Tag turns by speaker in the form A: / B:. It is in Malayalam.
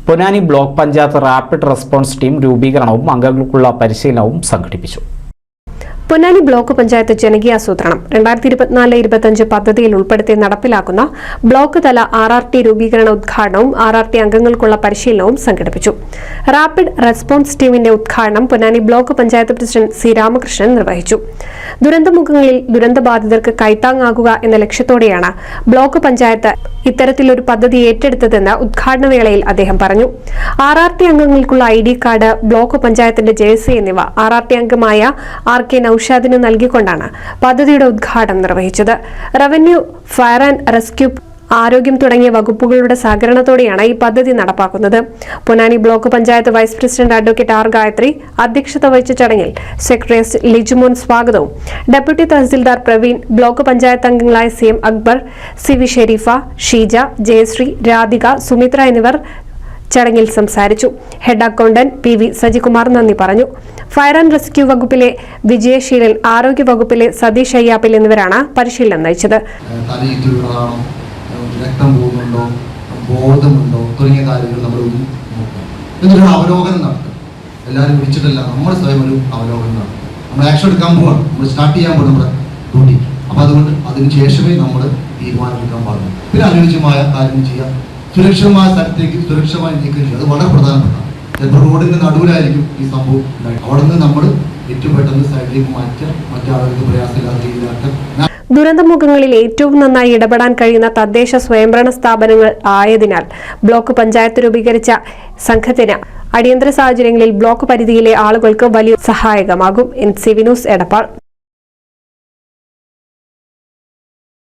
A: Ponnani block panchayat rapid response team രൂപീകരണവും അംഗങ്ങൾക്കുള്ള പരിശീലനവും സംഘടിപ്പിച്ചു.
B: പൊന്നാനി ബ്ലോക്ക് പഞ്ചായത്ത് ജനകീയ ആസൂത്രണം 2024-25 പദ്ധതിയിൽ ഉൾപ്പെടുത്തി നടപ്പിലാക്കുന്ന ബ്ലോക്ക് തല RRT രൂപീകരണ ഉദ്ഘാടനവും RRT അംഗങ്ങൾക്കുള്ള പരിശീലനവും സംഘടിപ്പിച്ചു. റാപ്പിഡ് റെസ്പോൺസ് ടീമിന്റെ ഉദ്ഘാടനം Ponnani block panchayat president C. Ramakrishnan നിർവഹിച്ചു. ദുരന്തമുഖങ്ങളിൽ ദുരന്തബാധിതർക്ക് കൈത്താങ്ങാകുക എന്ന ലക്ഷ്യത്തോടെയാണ് ബ്ലോക്ക് പഞ്ചായത്ത് ഇത്തരത്തിലൊരു പദ്ധതി ഏറ്റെടുത്തതെന്ന് ഉദ്ഘാടന വേളയിൽ അദ്ദേഹം പറഞ്ഞു. RRT അംഗങ്ങൾക്കുള്ള ID കാർഡ്, ബ്ലോക്ക് പഞ്ചായത്തിന്റെ ജേഴ്സി എന്നിവ RRT അംഗമായ RK നൌഷാദിന് നൽകിക്കൊണ്ടാണ് പദ്ധതിയുടെ ഉദ്ഘാടനം നിർവഹിച്ചത്. റവന്യൂ, ഫയർ ആൻഡ് റെസ്ക്യൂ, ആരോഗ്യം തുടങ്ങിയ വകുപ്പുകളുടെ സഹകരണത്തോടെയാണ് ഈ പദ്ധതി നടപ്പാക്കുന്നത്. Ponnani block panchayat vice president advocate R. Gayathri അധ്യക്ഷത വഹിച്ച ചടങ്ങിൽ സെക്രട്ടറി ലിജുമോൻ സ്വാഗതവും, ഡെപ്യൂട്ടി തഹസിൽദാർ പ്രവീൺ, ബ്ലോക്ക് പഞ്ചായത്ത് അംഗങ്ങളായ CM അക്ബർ, CV ഷെരീഫ, ഷീജ, ജയശ്രീ, രാധിക, സുമിത്ര എന്നിവർ ചടങ്ങിൽ സംസാരിച്ചു. ഹെഡ് അക്കൗണ്ടന്റ് PV സജികുമാർ നന്ദി പറഞ്ഞു. ഫയർ ആൻഡ് റെസ്ക്യൂ വകുപ്പിലെ വിജയശീലൻ, ആരോഗ്യ വകുപ്പിലെ സതീഷ് അയ്യാപ്പിൽ എന്നിവരാണ് പരിശീലനം നയിച്ചത്.
C: രക്തം പോകുന്നുണ്ടോ, ബോധമുണ്ടോ തുടങ്ങിയ കാര്യങ്ങൾ നമ്മൾ ഇതിലൊരു അവലോകനം നടത്തും. എല്ലാവരും വിളിച്ചിട്ടല്ല, നമ്മൾ സ്വയം ഒരു അവലോകനം നടത്തും. നമ്മൾ ആക്ഷൻ എടുക്കാൻ പോകണം, നമ്മൾ സ്റ്റാർട്ട് ചെയ്യാൻ പോകും നമ്മുടെ ഡ്യൂട്ടി. അപ്പം അതുകൊണ്ട് അതിന് ശേഷമേ നമ്മൾ തീരുമാനമെടുക്കാൻ പാടുള്ളൂ. പിന്നെ അനുയോജ്യമായ കാര്യം ചെയ്യാം, സുരക്ഷിതമായ സ്ഥലത്തേക്ക് സുരക്ഷിതമായി നീക്കം ചെയ്യുക. അത് വളരെ പ്രധാനപ്പെട്ടതാണ്. ചിലപ്പോൾ റോഡിന്റെ നടുവിലായിരിക്കും ഈ സംഭവം ഉണ്ടായി. അവിടെ നിന്ന് നമ്മൾ ഏറ്റവും പെട്ടെന്ന് സൈഡിലേക്ക് മാറ്റുക, മറ്റാളുകൾക്ക് പ്രയാസമില്ലാത്ത രീതിയിലാക്കാൻ.
B: ദുരന്തമുഖങ്ങളിൽ ഏറ്റവും നന്നായി ഇടപെടാൻ കഴിയുന്ന തദ്ദേശ സ്വയംഭരണ സ്ഥാപനങ്ങൾ ആയതിനാൽ ബ്ലോക്ക് പഞ്ചായത്ത് രൂപീകരിച്ച സംഘത്തിന് അടിയന്തര സാഹചര്യങ്ങളിൽ ബ്ലോക്ക് പരിധിയിലെ ആളുകൾക്ക് വലിയ സഹായകമാകും. NCV news, Edappal.